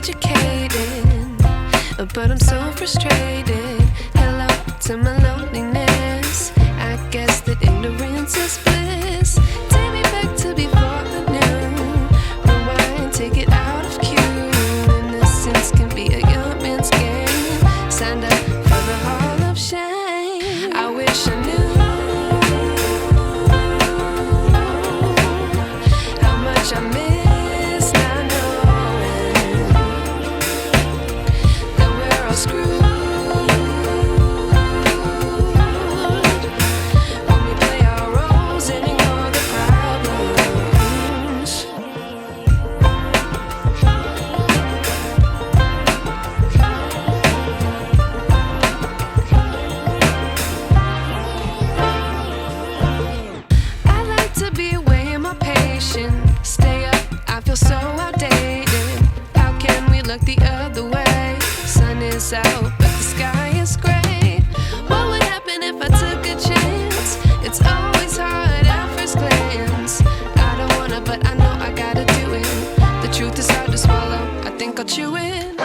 educated, but I'm so frustrated. Hello to my loneliness. I guess that ignorance is bliss. Take me back to before I knew. Rewind, take it out of cue. Innocence can be a young man's game. Signed up for the hall of shame. I wish I knew how much I miss not knowing that we're all screwed. Stay up, I feel so outdated. How can we look the other way? Sun is out, but the sky is gray. What would happen if I took a chance? It's always hard at first glance. I don't wanna, but I know I gotta do it. The truth is hard to swallow, I think I'll chew it.